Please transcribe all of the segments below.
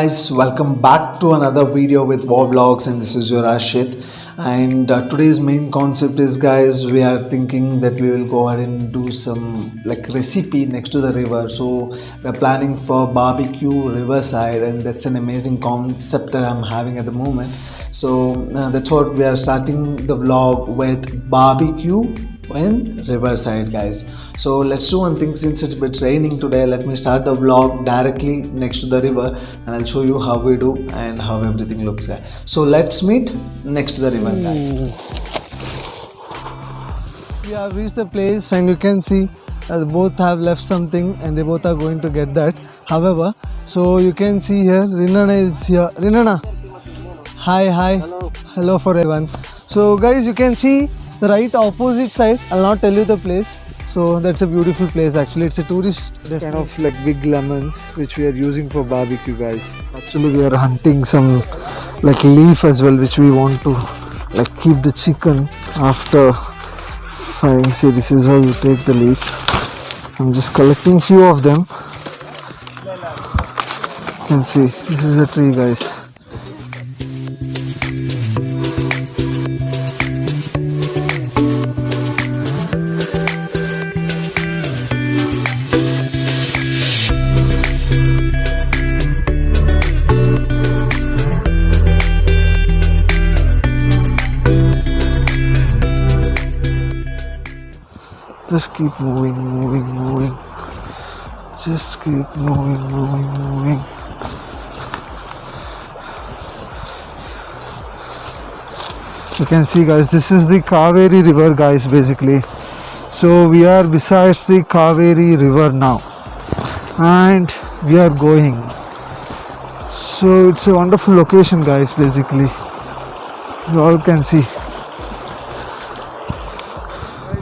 guys, welcome back to another video with War Vlogs, and this is your Ashit. And today's main concept is, guys, we are thinking that we will go ahead and do some like recipe next to the river. So we're planning for barbecue Riverside, and that's an amazing concept that I'm having at the moment. So that's what we are starting the vlog with, barbecue in Riverside, guys. So let's do one thing. Since it's a bit raining today, let me start the vlog directly next to the river, and I'll show you how we do and how everything looks like. So let's meet next to the river, guys. We have reached the place, and you can see both have left something and they both are going to get that. However, so you can see here Rinana is here. Rinana, hi. Hello for everyone. So guys, you can see the right opposite side. I'll not tell you the place. So that's a beautiful place. Actually, it's a tourist destination. Kind of like big lemons which we are using for barbecue, guys. Actually, we are hunting some like leaf as well, which we want to like keep the chicken after frying. See, this is how you take the leaf. I'm just collecting few of them. You can see this is a tree, guys. Just keep moving. Just keep moving. You can see, guys, this is the Kaveri river, guys, basically. So we are besides the Kaveri river now, and we are going. So it's a wonderful location, guys, basically. You all can see.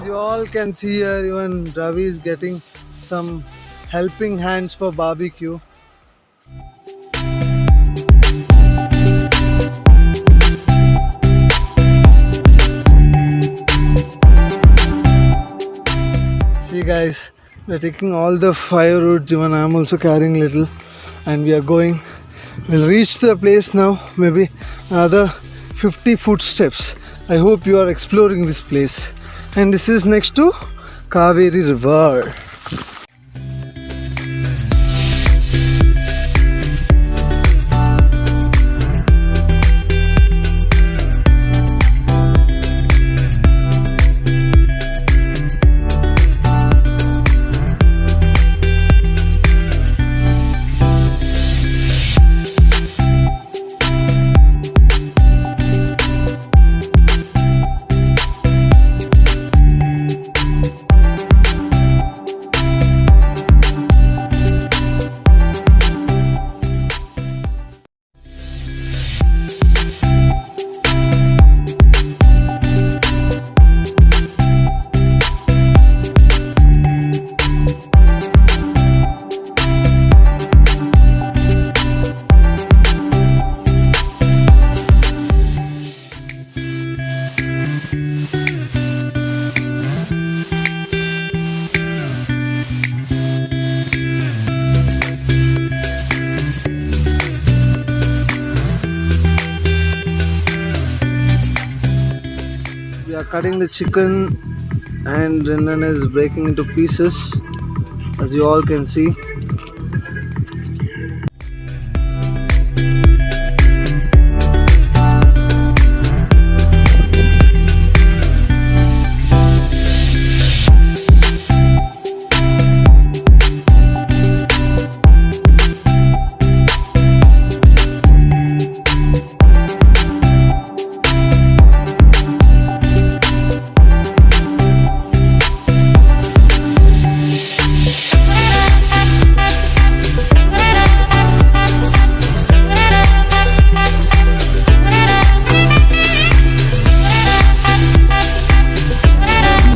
You all can see here, even Ravi is getting some helping hands for barbecue. See, guys, we're taking all the firewood. Even I'm also carrying little, and we are going. We'll reach the place now, maybe another 50 footsteps. I hope you are exploring this place. And this is next to Kaveri River. We are cutting the chicken, and Renan is breaking into pieces, as you all can see.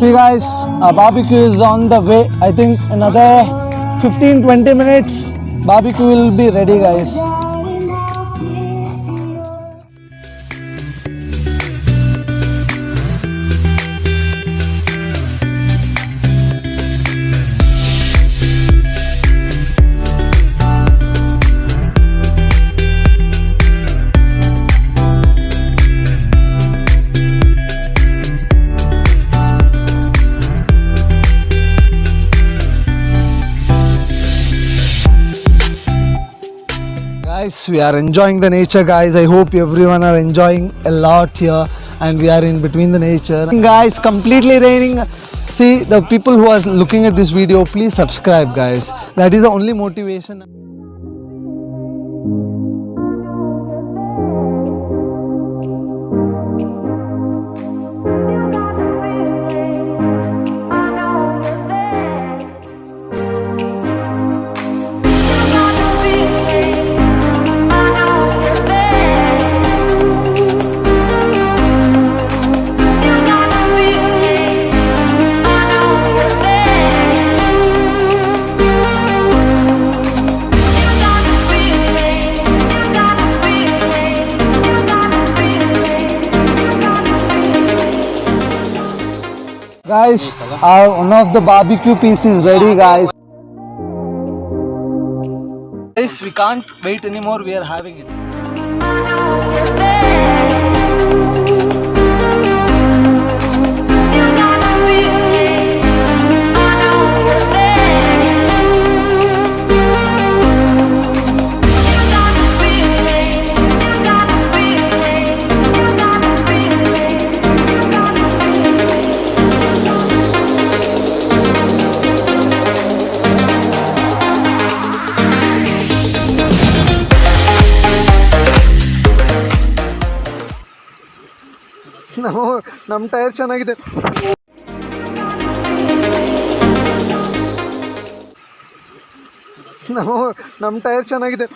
See, guys, our barbecue is on the way. I think another 15-20 minutes barbecue will be ready, guys. Yes, we are enjoying the nature, guys. I hope everyone are enjoying a lot here, and we are in between the nature. Guys, completely raining. See, the people who are looking at this video, please subscribe, guys. That is the only motivation. Guys, one of the barbecue piece is ready, guys. Guys, we can't wait anymore. We are having it. ನಮ್ಮ tyre ಚೆನ್ನಾಗಿದೆ. ನಮ್ಮ tyre ಚೆನ್ನಾಗಿದೆ.